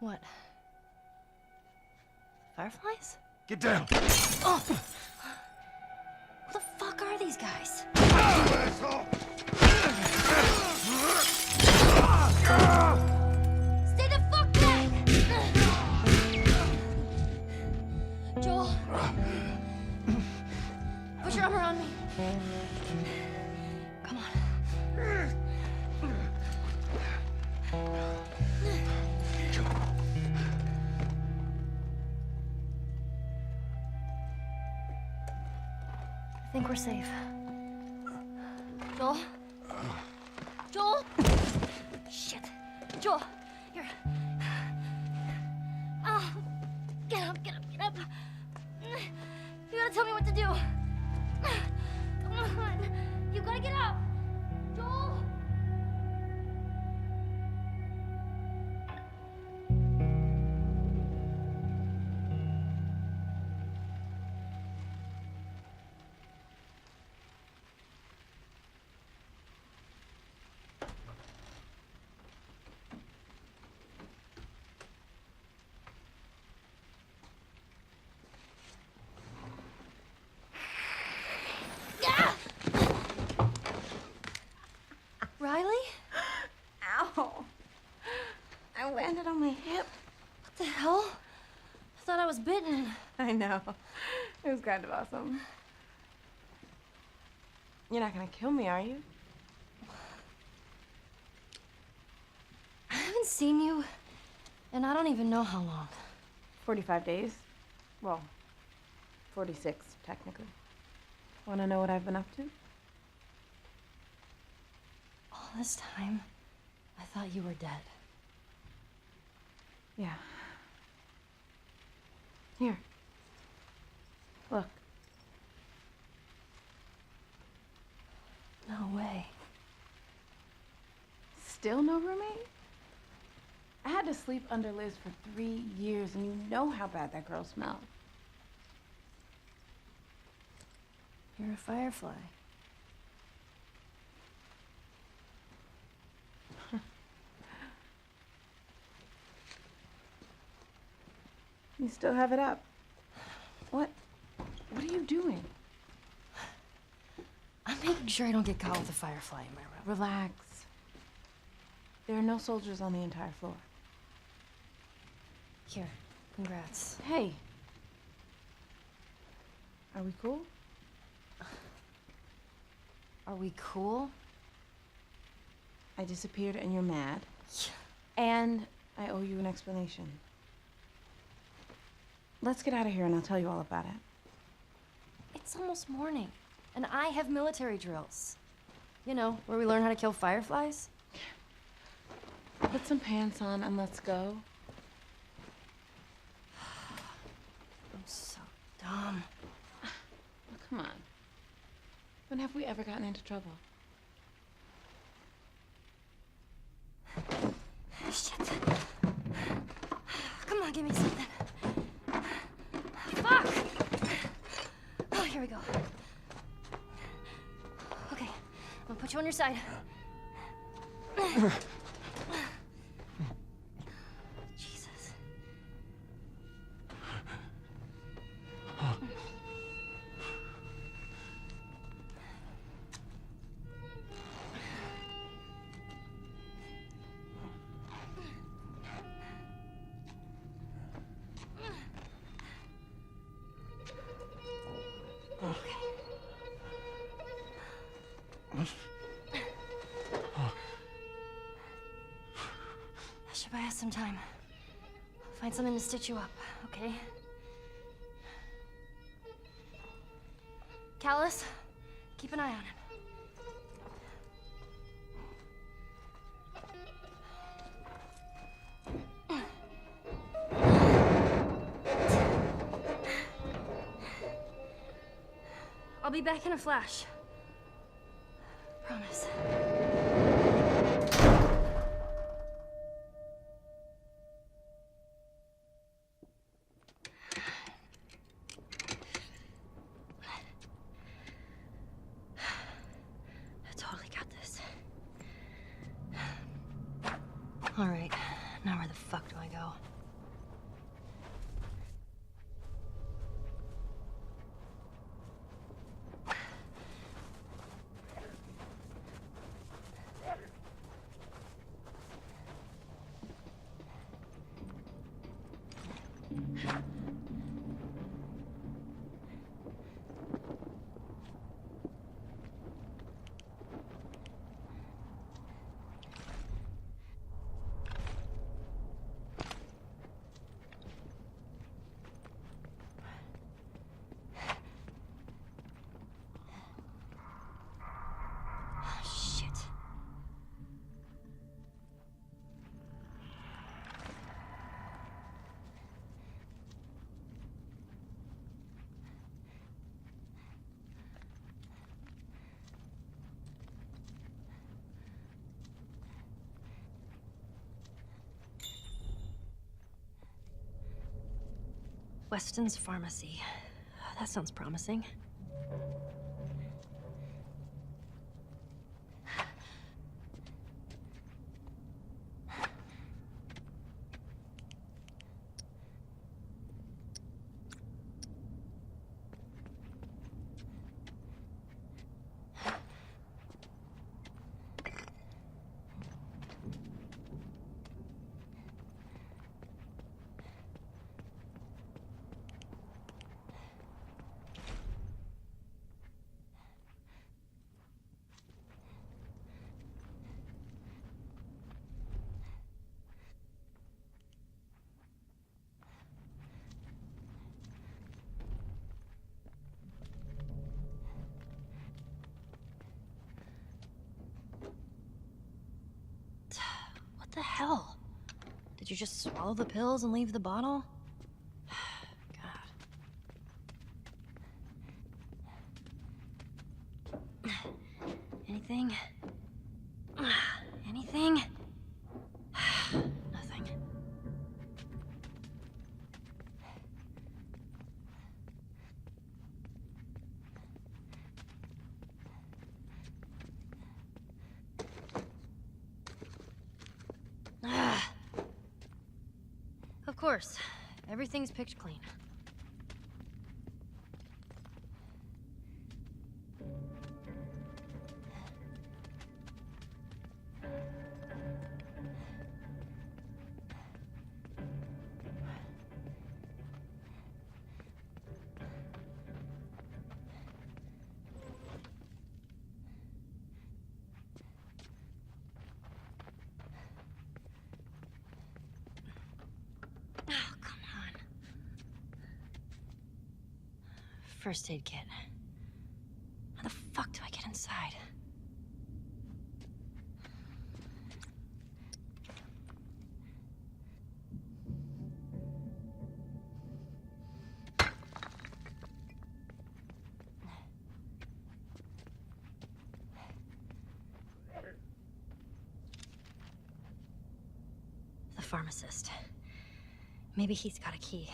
What? Fireflies? Get down! Oh! Who the fuck are these guys? Asshole! Stay the fuck back! Joel. Put your arm around me. Come on. I think we're safe. Joel? Joel? Shit. Joel, here. Oh, get up, get up, get up. You gotta tell me what to do. Come on. You gotta get up. Joel? Riley? Ow. I landed on my hip. What the hell? I thought I was bitten. I know. It was kind of awesome. You're not gonna kill me, are you? I haven't seen you, and I don't even know how long. 45 days. Well, 46, technically. Wanna know what I've been up to? All this time, I thought you were dead. Yeah. Here. Look. No way. Still no roommate? I had to sleep under Liz for 3 years, and you know how bad that girl smelled. You're a firefly. You still have it up. What are you doing? I'm making sure I don't get caught with a firefly in my room. Relax. There are no soldiers on the entire floor. Here, congrats. Hey. Are we cool? Are we cool? I disappeared and you're mad. Yeah. And I owe you an explanation. Let's get out of here and I'll tell you all about it. It's almost morning, and I have military drills. You know, where we learn how to kill fireflies. Put some pants on and let's go. I'm so dumb. Oh, come on. When have we ever gotten into trouble? Shit. Come on, give me something. Fuck! Oh, here we go. Okay, I'm gonna put you on your side. Jesus. I should buy us some time. Find something to stitch you up, okay? Callus, keep an eye on him. I'll be back in a flash. Promise. I totally got this. All right, now where the fuck do I go? Weston's Pharmacy. That sounds promising. What the hell? Did you just swallow the pills and leave the bottle? God. Anything? Anything? Nothing. Of course. Everything's picked clean. Oh, come on. First aid kit. How the fuck do I get inside? The pharmacist. Maybe he's got a key.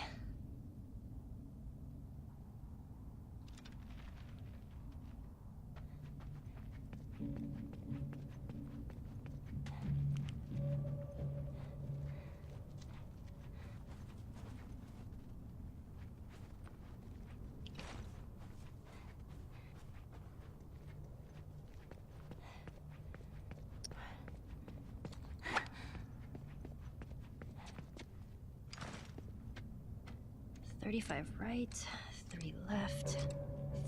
$35 right, 3 left,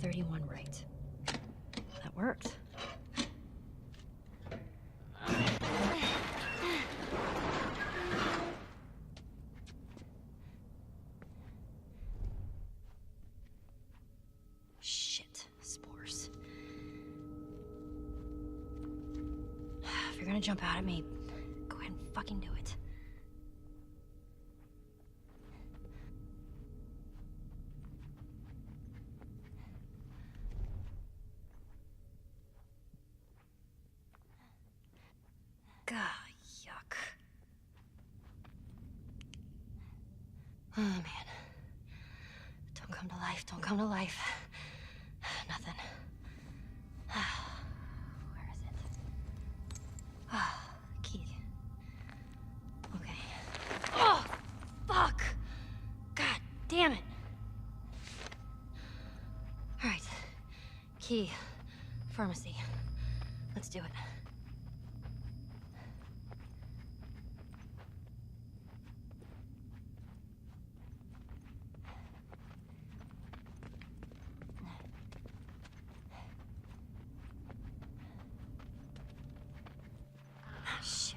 31 right. That worked. Shit, spores. If you're gonna jump out at me, go ahead and fucking do it. God, yuck. Oh, man. Don't come to life, don't come to life. Nothing. Where is it? Ah, key. Okay. Oh, fuck! God damn it. All right. Key. Pharmacy. Let's do it. Shit.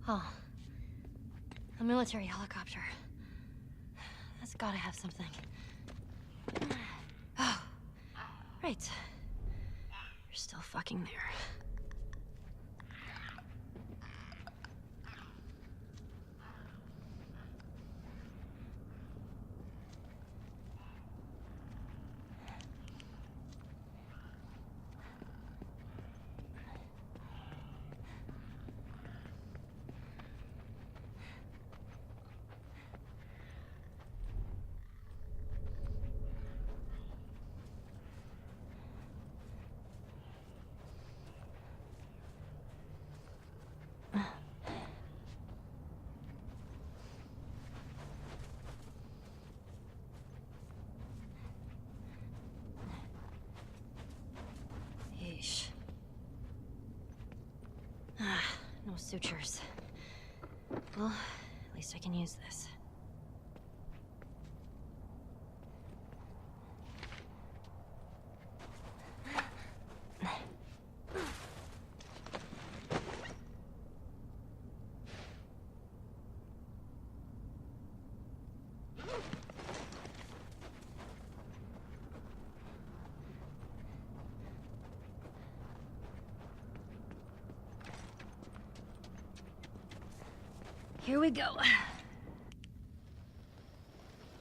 Oh. A military helicopter. That's gotta have something. Oh. Right. You're still fucking there. Yeesh. Ah, no sutures. Well, at least I can use this. Here we go.